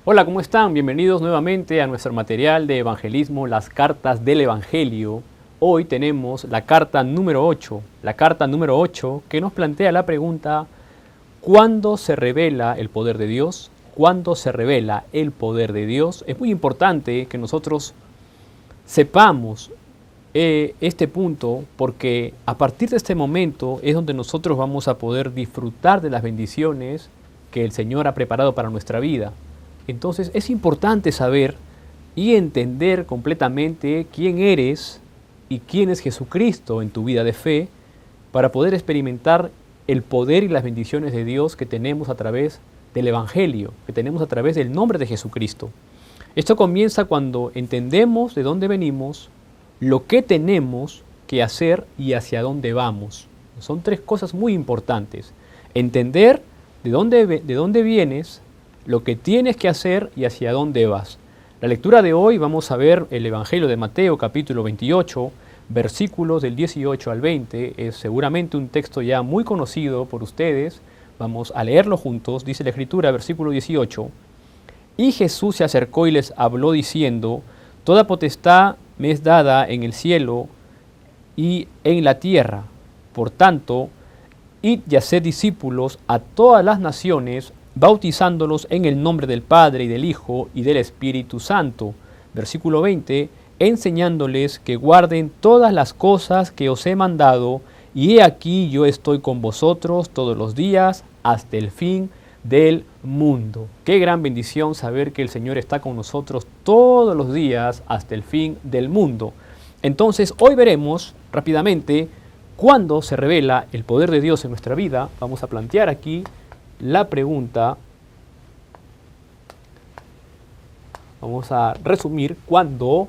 Hola, ¿cómo están? Bienvenidos nuevamente a nuestro material de evangelismo, las cartas del Evangelio. Hoy tenemos la carta número 8, que nos plantea la pregunta: ¿cuándo se revela el poder de Dios? ¿Cuándo se revela el poder de Dios? Es muy importante que nosotros sepamos este punto, porque a partir de este momento es donde nosotros vamos a poder disfrutar de las bendiciones que el Señor ha preparado para nuestra vida. Entonces es importante saber y entender completamente quién eres y quién es Jesucristo en tu vida de fe, para poder experimentar el poder y las bendiciones de Dios que tenemos a través del Evangelio, que tenemos a través del nombre de Jesucristo. Esto comienza cuando entendemos de dónde venimos, lo que tenemos que hacer y hacia dónde vamos. Son tres cosas muy importantes: entender de dónde vienes, lo que tienes que hacer y hacia dónde vas. La lectura de hoy vamos a ver el Evangelio de Mateo, capítulo 28, versículos del 18 al 20. Es seguramente un texto ya muy conocido por ustedes. Vamos a leerlo juntos. Dice la Escritura, versículo 18: Y Jesús se acercó y les habló diciendo: Toda potestad me es dada en el cielo y en la tierra. Por tanto, id y haced discípulos a todas las naciones, bautizándolos en el nombre del Padre y del Hijo y del Espíritu Santo. Versículo 20, enseñándoles que guarden todas las cosas que os he mandado, y he aquí yo estoy con vosotros todos los días hasta el fin del mundo. Qué gran bendición saber que el Señor está con nosotros todos los días hasta el fin del mundo. Entonces, hoy veremos rápidamente cuándo se revela el poder de Dios en nuestra vida. Vamos a plantear aquí la pregunta. Vamos a resumir cuándo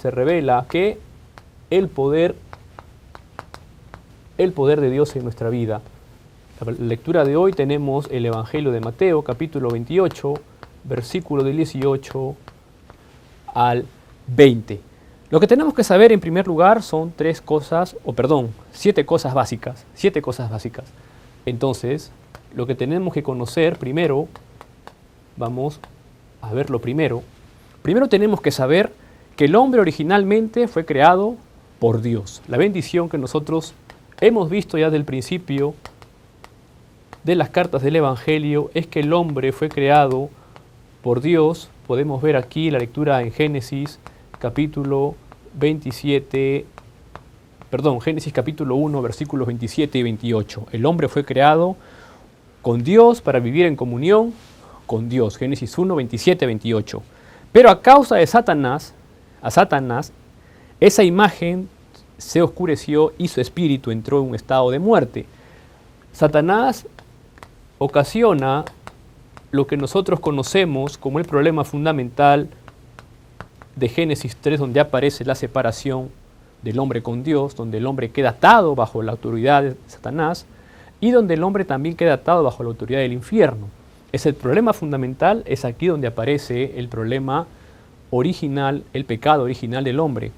se revela que el poder de Dios en nuestra vida. La lectura de hoy tenemos el Evangelio de Mateo, capítulo 28, versículo del 18 al 20. Lo que tenemos que saber en primer lugar son siete cosas básicas. Entonces, lo que tenemos que conocer primero, vamos a ver lo primero. Primero tenemos que saber que el hombre originalmente fue creado por Dios. La bendición que nosotros hemos visto ya del principio de las cartas del Evangelio es que el hombre fue creado por Dios. Podemos ver aquí la lectura en Génesis capítulo 1, versículos 27 y 28. El hombre fue creado con Dios para vivir en comunión con Dios. Génesis 1, 27, 28. Pero a causa de Satanás, esa imagen se oscureció y su espíritu entró en un estado de muerte. Satanás ocasiona lo que nosotros conocemos como el problema fundamental de Génesis 3, donde aparece la separación del hombre con Dios, donde el hombre queda atado bajo la autoridad de Satanás y donde el hombre también queda atado bajo la autoridad del infierno. Es el problema fundamental, es aquí donde aparece el problema original, el pecado original del hombre.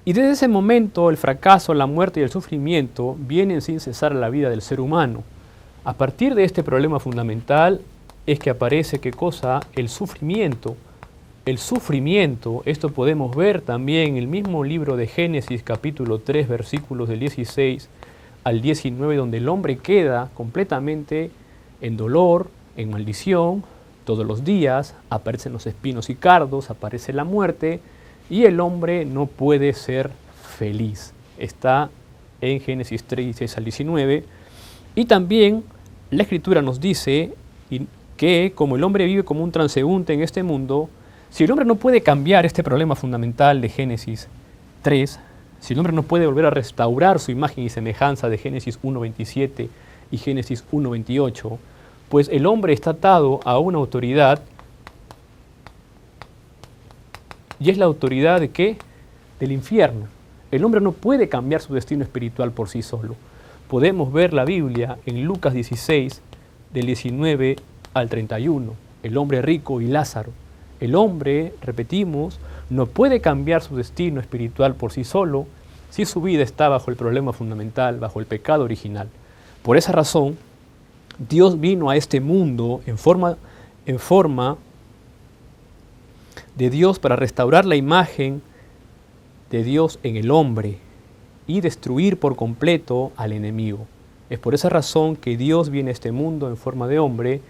Y desde ese momento el fracaso, la muerte y el sufrimiento vienen sin cesar a la vida del ser humano. A partir de este problema fundamental es que aparece, ¿qué cosa? El sufrimiento. El sufrimiento, esto podemos ver también en el mismo libro de Génesis, capítulo 3, versículos del 16 al 19, donde el hombre queda completamente en dolor, en maldición, todos los días, aparecen los espinos y cardos, aparece la muerte, y el hombre no puede ser feliz. Está en Génesis 3, 16 al 19, y también la Escritura nos dice que como el hombre vive como un transeúnte en este mundo, si el hombre no puede cambiar este problema fundamental de Génesis 3, si el hombre no puede volver a restaurar su imagen y semejanza de Génesis 1.27 y Génesis 1.28, pues el hombre está atado a una autoridad, y es la autoridad ¿de qué? Del infierno. El hombre no puede cambiar su destino espiritual por sí solo. Podemos ver la Biblia en Lucas 16, del 19 al 31, el hombre rico y Lázaro. El hombre, repetimos, no puede cambiar su destino espiritual por sí solo si su vida está bajo el problema fundamental, bajo el pecado original. Por esa razón, Dios vino a este mundo en forma de Dios para restaurar la imagen de Dios en el hombre y destruir por completo al enemigo. Es por esa razón que Dios viene a este mundo en forma de hombre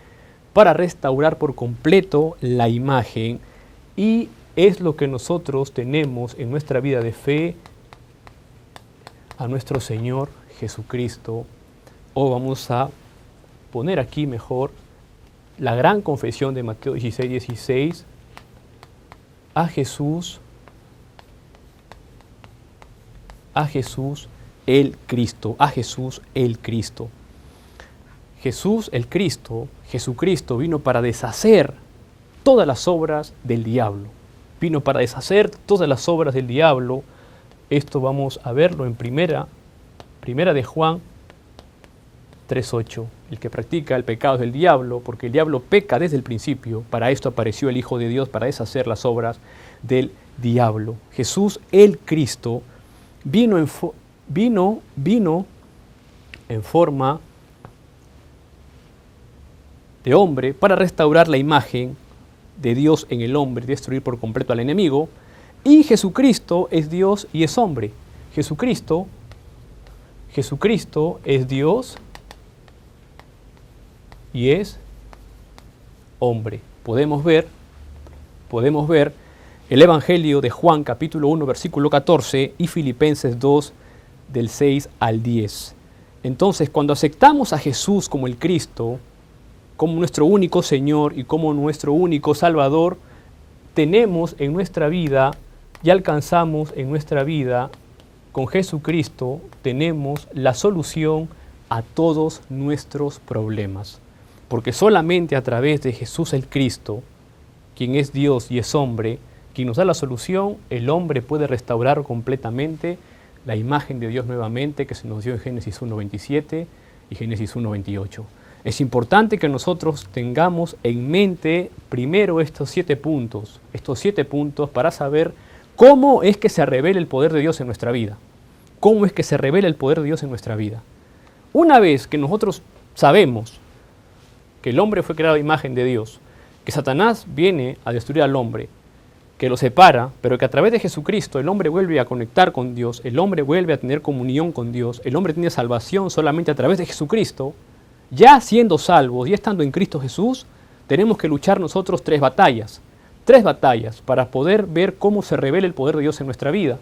para restaurar por completo la imagen, y es lo que nosotros tenemos en nuestra vida de fe a nuestro Señor Jesucristo. O vamos a poner aquí mejor la gran confesión de Mateo 16:16, a Jesús el Cristo, a Jesús el Cristo. Jesús el Cristo, Jesucristo vino para deshacer todas las obras del diablo. Vino para deshacer todas las obras del diablo. Esto vamos a verlo en primera de Juan 3:8. El que practica el pecado es del diablo, porque el diablo peca desde el principio. Para esto apareció el Hijo de Dios, para deshacer las obras del diablo. Jesús el Cristo vino en forma de hombre para restaurar la imagen de Dios en el hombre, destruir por completo al enemigo. Y Jesucristo es Dios y es hombre. Jesucristo es Dios y es hombre. Podemos ver el Evangelio de Juan capítulo 1 versículo 14 y Filipenses 2 del 6 al 10. Entonces, cuando aceptamos a Jesús como el Cristo, como nuestro único Señor y como nuestro único Salvador, tenemos en nuestra vida y alcanzamos en nuestra vida con Jesucristo, tenemos la solución a todos nuestros problemas. Porque solamente a través de Jesús el Cristo, quien es Dios y es hombre, quien nos da la solución, el hombre puede restaurar completamente la imagen de Dios nuevamente que se nos dio en Génesis 1:27 y Génesis 1:28. Es importante que nosotros tengamos en mente primero estos 7 puntos para saber cómo es que se revela el poder de Dios en nuestra vida. ¿Cómo es que se revela el poder de Dios en nuestra vida? Una vez que nosotros sabemos que el hombre fue creado a imagen de Dios, que Satanás viene a destruir al hombre, que lo separa, pero que a través de Jesucristo el hombre vuelve a conectar con Dios, el hombre vuelve a tener comunión con Dios, el hombre tiene salvación solamente a través de Jesucristo. Ya siendo salvos, ya estando en Cristo Jesús, tenemos que luchar nosotros 3 batallas para poder ver cómo se revela el poder de Dios en nuestra vida.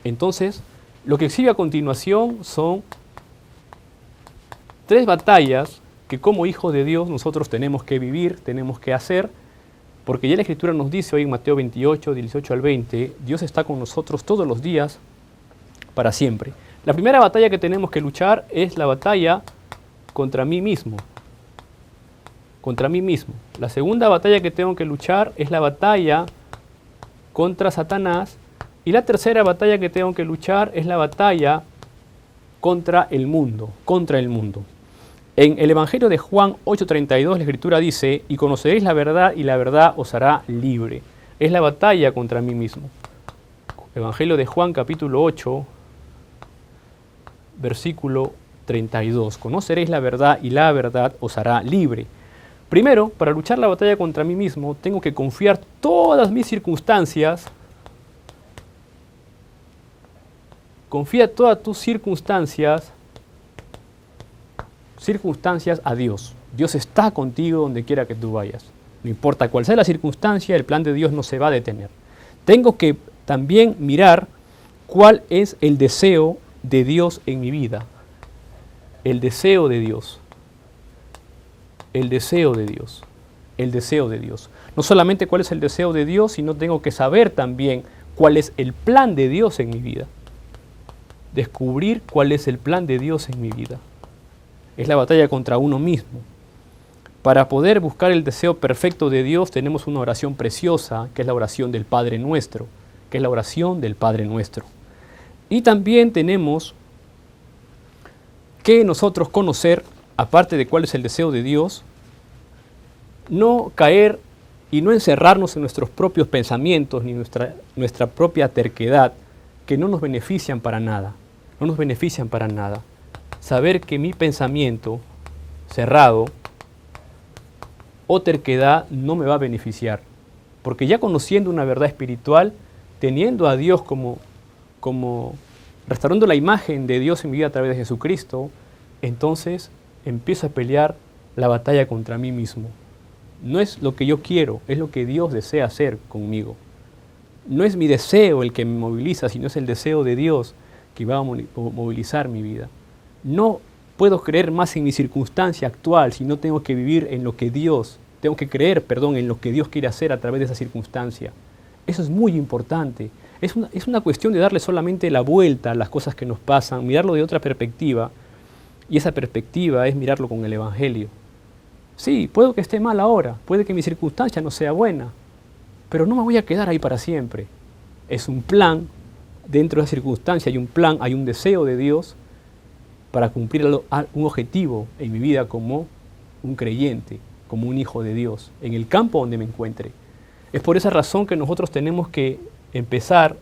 Entonces, lo que sigue a continuación son 3 batallas que como hijos de Dios nosotros tenemos que vivir, tenemos que hacer, porque ya la Escritura nos dice hoy en Mateo 28, 18 al 20, Dios está con nosotros todos los días para siempre. La primera batalla que tenemos que luchar es la batalla contra mí mismo. La segunda batalla que tengo que luchar es la batalla contra Satanás. Y la tercera batalla que tengo que luchar es la batalla contra el mundo. En el Evangelio de Juan 8:32 la Escritura dice: y conoceréis la verdad y la verdad os hará libre. Es la batalla contra mí mismo. Evangelio de Juan capítulo 8, versículo 32. Conoceréis la verdad y la verdad os hará libre. Primero, para luchar la batalla contra mí mismo, tengo que confiar todas mis circunstancias. Confía todas tus circunstancias a Dios. Dios está contigo donde quiera que tú vayas. No importa cuál sea la circunstancia, el plan de Dios no se va a detener. Tengo que también mirar cuál es el deseo de Dios en mi vida. El deseo de Dios. No solamente cuál es el deseo de Dios, sino tengo que saber también cuál es el plan de Dios en mi vida. Descubrir cuál es el plan de Dios en mi vida. Es la batalla contra uno mismo. Para poder buscar el deseo perfecto de Dios tenemos una oración preciosa, que es la oración del Padre Nuestro. Y también tenemos que nosotros conocer, aparte de cuál es el deseo de Dios, no caer y no encerrarnos en nuestros propios pensamientos ni nuestra propia terquedad, que no nos benefician para nada. Saber que mi pensamiento cerrado o terquedad no me va a beneficiar. Porque ya conociendo una verdad espiritual, teniendo a Dios restaurando la imagen de Dios en mi vida a través de Jesucristo, entonces empiezo a pelear la batalla contra mí mismo. No es lo que yo quiero, es lo que Dios desea hacer conmigo. No es mi deseo el que me moviliza, sino es el deseo de Dios que va a movilizar mi vida. No puedo creer más en mi circunstancia actual, sino tengo que vivir en lo que tengo que creer, en lo que Dios quiere hacer a través de esa circunstancia. Eso es muy importante. Es una cuestión de darle solamente la vuelta a las cosas que nos pasan, mirarlo de otra perspectiva, y esa perspectiva es mirarlo con el Evangelio. Sí, puedo que esté mal ahora, puede que mi circunstancia no sea buena, pero no me voy a quedar ahí para siempre. Es un plan, dentro de esa circunstancia hay un plan, hay un deseo de Dios para cumplir un objetivo en mi vida como un creyente, como un hijo de Dios, en el campo donde me encuentre. Es por esa razón que nosotros tenemos que empezar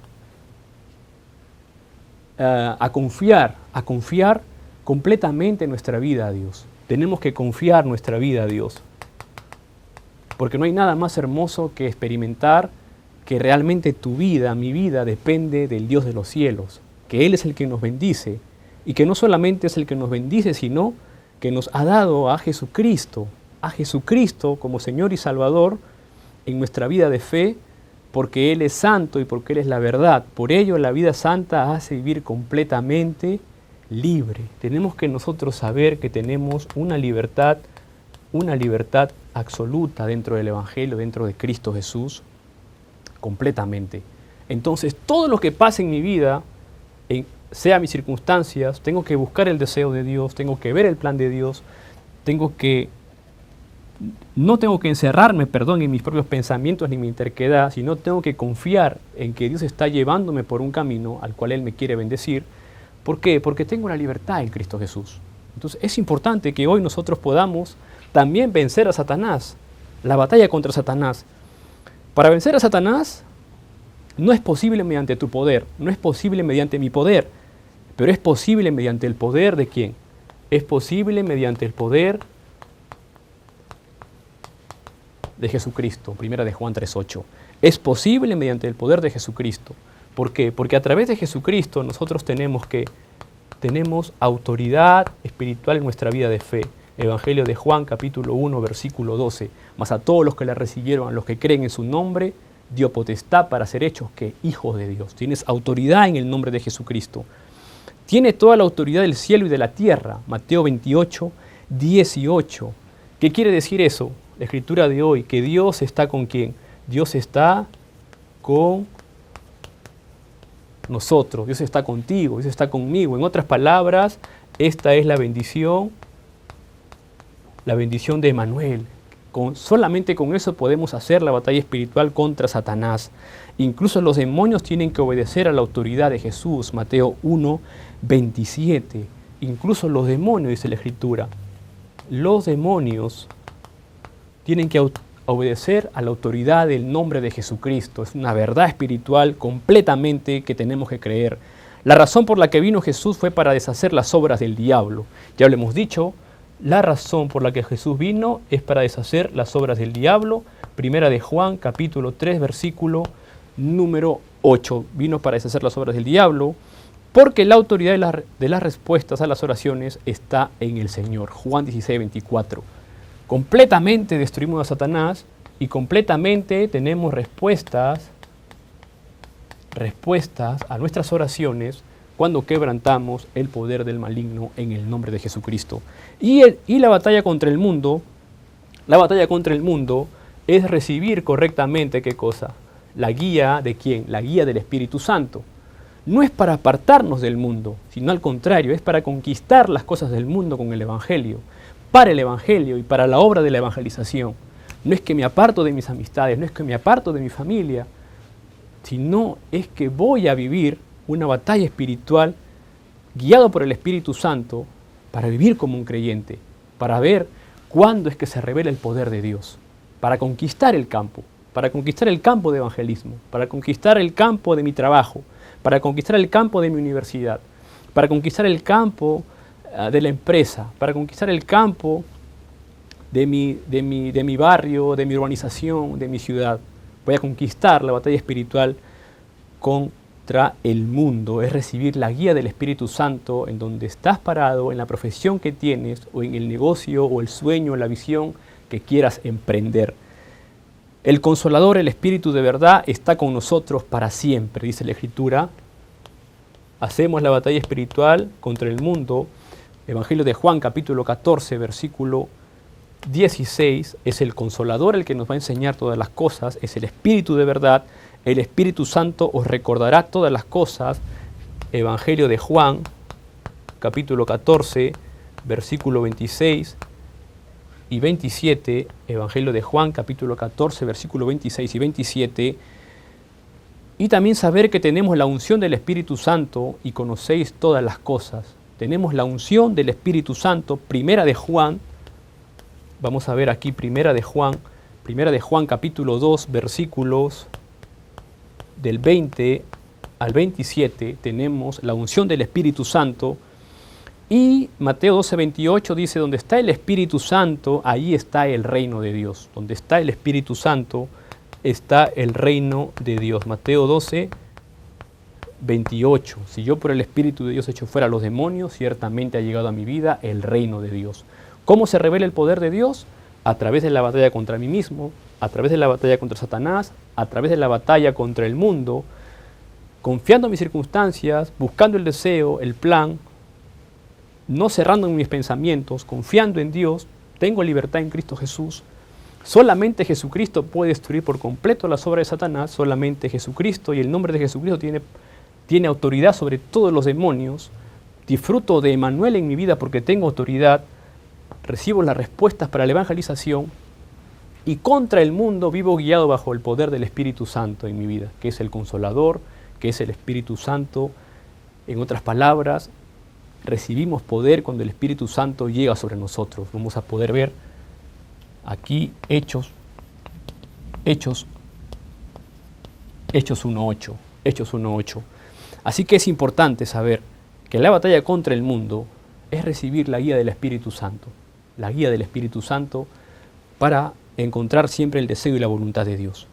a confiar completamente en nuestra vida a Dios. Tenemos que confiar nuestra vida a Dios. Porque no hay nada más hermoso que experimentar que realmente tu vida, mi vida, depende del Dios de los cielos. Que Él es el que nos bendice. Y que no solamente es el que nos bendice, sino que nos ha dado a Jesucristo como Señor y Salvador en nuestra vida de fe, porque Él es santo y porque Él es la verdad. Por ello la vida santa hace vivir completamente libre. Tenemos que nosotros saber que tenemos una libertad absoluta dentro del Evangelio, dentro de Cristo Jesús, completamente. Entonces, todo lo que pase en mi vida, sea mis circunstancias, tengo que buscar el deseo de Dios, tengo que ver el plan de Dios, no tengo que encerrarme, en mis propios pensamientos ni mi terquedad, sino tengo que confiar en que Dios está llevándome por un camino al cual Él me quiere bendecir. ¿Por qué? Porque tengo la libertad en Cristo Jesús. Entonces es importante que hoy nosotros podamos también vencer a Satanás, la batalla contra Satanás. Para vencer a Satanás no es posible mediante tu poder, no es posible mediante mi poder, pero es posible mediante el poder ¿de quién? Es posible mediante el poder de Jesucristo, primera de Juan 3:8. Es posible mediante el poder de Jesucristo. ¿Por qué? Porque a través de Jesucristo nosotros tenemos autoridad espiritual en nuestra vida de fe. Evangelio de Juan, capítulo 1, versículo 12. Mas a todos los que le recibieron, a los que creen en su nombre, dio potestad para ser hechos que hijos de Dios. Tienes autoridad en el nombre de Jesucristo. Tiene toda la autoridad del cielo y de la tierra. Mateo 28, 18. ¿Qué quiere decir eso? La escritura de hoy, que Dios está ¿con quién? Dios está con nosotros, Dios está contigo, Dios está conmigo. En otras palabras, esta es la bendición de Emmanuel. Solamente con eso podemos hacer la batalla espiritual contra Satanás. Incluso los demonios tienen que obedecer a la autoridad de Jesús. Mateo 1, 27. Incluso los demonios, dice la escritura, los demonios tienen que obedecer a la autoridad del nombre de Jesucristo. Es una verdad espiritual completamente que tenemos que creer. La razón por la que vino Jesús fue para deshacer las obras del diablo. Ya lo hemos dicho, la razón por la que Jesús vino es para deshacer las obras del diablo. Primera de Juan, capítulo 3, versículo número 8. Vino para deshacer las obras del diablo, porque la autoridad de las respuestas a las oraciones está en el Señor. Juan 16, 24. Completamente destruimos a Satanás y completamente tenemos respuestas a nuestras oraciones cuando quebrantamos el poder del maligno en el nombre de Jesucristo. Y la batalla contra el mundo, es recibir correctamente, ¿qué cosa? La guía ¿de quién? La guía del Espíritu Santo. No es para apartarnos del mundo, sino al contrario, es para conquistar las cosas del mundo con el Evangelio, para el Evangelio y para la obra de la evangelización. No es que me aparto de mis amistades, no es que me aparto de mi familia, sino es que voy a vivir una batalla espiritual guiado por el Espíritu Santo para vivir como un creyente, para ver cuándo es que se revela el poder de Dios, para conquistar el campo de evangelismo, para conquistar el campo de mi trabajo, para conquistar el campo de mi universidad, para conquistar el campo de la empresa, para conquistar el campo de mi barrio, de mi urbanización, de mi ciudad. voy a conquistar la batalla espiritual contra el mundo. Es recibir la guía del Espíritu Santo en donde estás parado, en la profesión que tienes, o en el negocio, o el sueño, la visión que quieras emprender. El Consolador, el Espíritu de verdad, está con nosotros para siempre, dice la Escritura. Hacemos la batalla espiritual contra el mundo. Evangelio de Juan, capítulo 14, versículo 16, es el Consolador el que nos va a enseñar todas las cosas, es el Espíritu de verdad, el Espíritu Santo os recordará todas las cosas. Evangelio de Juan, capítulo 14, versículo 26 y 27, Evangelio de Juan, capítulo 14, versículo 26 y 27, y también saber que tenemos la unción del Espíritu Santo y conocéis todas las cosas. Tenemos la unción del Espíritu Santo, primera de Juan, vamos a ver aquí primera de Juan capítulo 2, versículos del 20 al 27, tenemos la unción del Espíritu Santo. Y Mateo 12, 28 dice, donde está el Espíritu Santo, ahí está el reino de Dios. Donde está el Espíritu Santo, está el reino de Dios. Mateo 12, 28. Si yo por el Espíritu de Dios echo fuera a los demonios, ciertamente ha llegado a mi vida el reino de Dios. ¿Cómo se revela el poder de Dios? A través de la batalla contra mí mismo, a través de la batalla contra Satanás, a través de la batalla contra el mundo, confiando en mis circunstancias, buscando el deseo, el plan, no cerrando en mis pensamientos, confiando en Dios. Tengo libertad en Cristo Jesús. Solamente Jesucristo puede destruir por completo las obras de Satanás. Solamente Jesucristo y el nombre de Jesucristo tiene autoridad sobre todos los demonios. Disfruto de Emmanuel en mi vida porque tengo autoridad. Recibo las respuestas para la evangelización. Y contra el mundo vivo guiado bajo el poder del Espíritu Santo en mi vida, que es el Consolador, que es el Espíritu Santo. En otras palabras, recibimos poder cuando el Espíritu Santo llega sobre nosotros. Vamos a poder ver aquí Hechos 1:8. Así que es importante saber que la batalla contra el mundo es recibir la guía del Espíritu Santo. La guía del Espíritu Santo para encontrar siempre el deseo y la voluntad de Dios.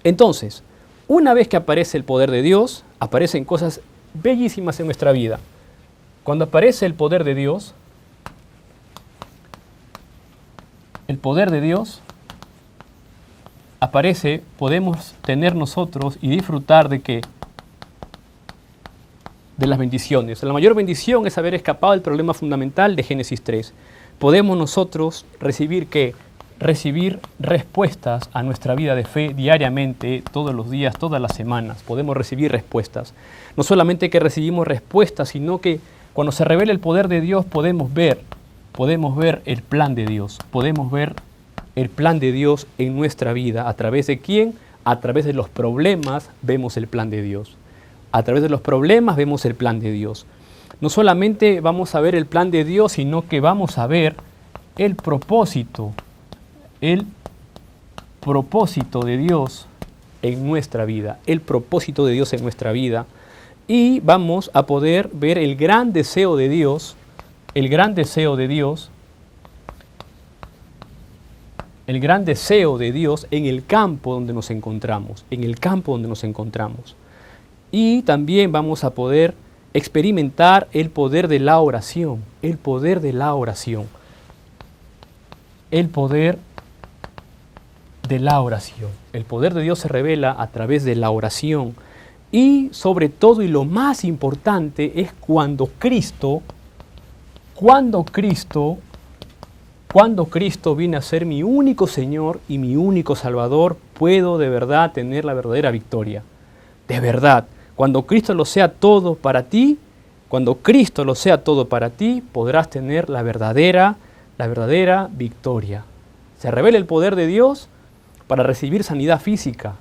Entonces, una vez que aparece el poder de Dios, aparecen cosas bellísimas en nuestra vida. Cuando aparece el poder de Dios aparece, podemos tener nosotros y disfrutar de ¿qué? De las bendiciones. La mayor bendición es haber escapado del problema fundamental de Génesis 3. Podemos nosotros recibir ¿qué? Recibir respuestas a nuestra vida de fe diariamente, todos los días, todas las semanas. Podemos recibir respuestas. No solamente que recibimos respuestas, sino que cuando se revela el poder de Dios podemos ver el plan de Dios. Podemos ver el plan de Dios en nuestra vida. ¿A través de quién? A través de los problemas vemos el plan de Dios. A través de los problemas vemos el plan de Dios. No solamente vamos a ver el plan de Dios, sino que vamos a ver el propósito de Dios en nuestra vida. El propósito de Dios en nuestra vida. Y vamos a poder ver el gran deseo de Dios, en el campo donde nos encontramos, Y también vamos a poder experimentar el poder de la oración, El poder de Dios se revela a través de la oración. Y sobre todo, y lo más importante, es cuando Cristo viene a ser mi único Señor y mi único Salvador, puedo de verdad tener la verdadera victoria. De verdad, cuando Cristo lo sea todo para ti, podrás tener la verdadera victoria. Se revela el poder de Dios para recibir sanidad física.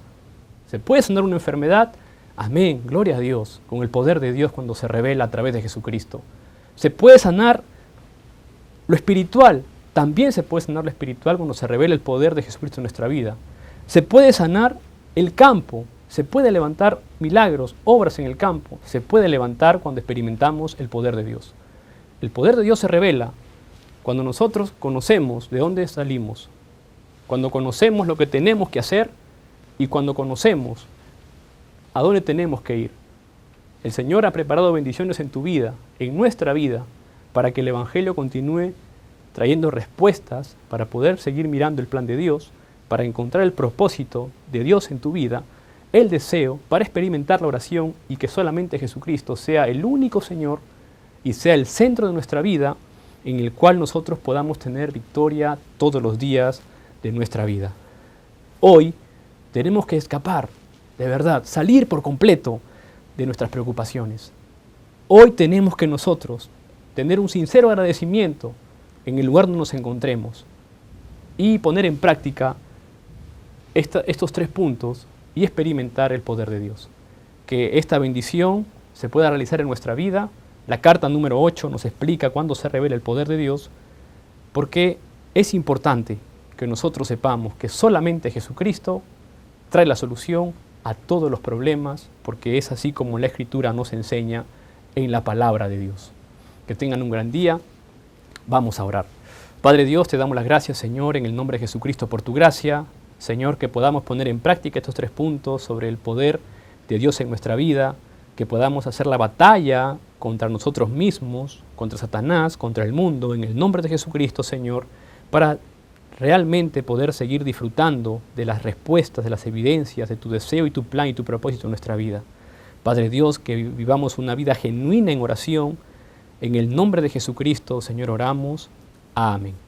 ¿Se puede sanar una enfermedad? Amén, gloria a Dios, con el poder de Dios cuando se revela a través de Jesucristo. Se puede sanar lo espiritual, también se puede sanar lo espiritual cuando se revela el poder de Jesucristo en nuestra vida. Se puede sanar el campo, se puede levantar milagros, obras en el campo, se puede levantar cuando experimentamos el poder de Dios. El poder de Dios se revela cuando nosotros conocemos de dónde salimos, cuando conocemos lo que tenemos que hacer Y cuando conocemos a dónde tenemos que ir, el Señor ha preparado bendiciones en tu vida, en nuestra vida, para que el Evangelio continúe trayendo respuestas para poder seguir mirando el plan de Dios, para encontrar el propósito de Dios en tu vida, el deseo para experimentar la oración y que solamente Jesucristo sea el único Señor y sea el centro de nuestra vida en el cual nosotros podamos tener victoria todos los días de nuestra vida. Hoy tenemos que escapar, de verdad, salir por completo de nuestras preocupaciones. Hoy tenemos que nosotros tener un sincero agradecimiento en el lugar donde nos encontremos y poner en práctica estos 3 puntos y experimentar el poder de Dios. Que esta bendición se pueda realizar en nuestra vida. La carta número 8 nos explica cuándo se revela el poder de Dios, porque es importante que nosotros sepamos que solamente Jesucristo trae la solución a todos los problemas, porque es así como la Escritura nos enseña en la palabra de Dios. Que tengan un gran día. Vamos a orar. Padre Dios, te damos las gracias, Señor, en el nombre de Jesucristo por tu gracia. Señor, que podamos poner en práctica estos 3 puntos sobre el poder de Dios en nuestra vida, que podamos hacer la batalla contra nosotros mismos, contra Satanás, contra el mundo, en el nombre de Jesucristo, Señor, para realmente poder seguir disfrutando de las respuestas, de las evidencias, de tu deseo y tu plan y tu propósito en nuestra vida. Padre Dios, que vivamos una vida genuina en oración. En el nombre de Jesucristo, Señor, oramos. Amén.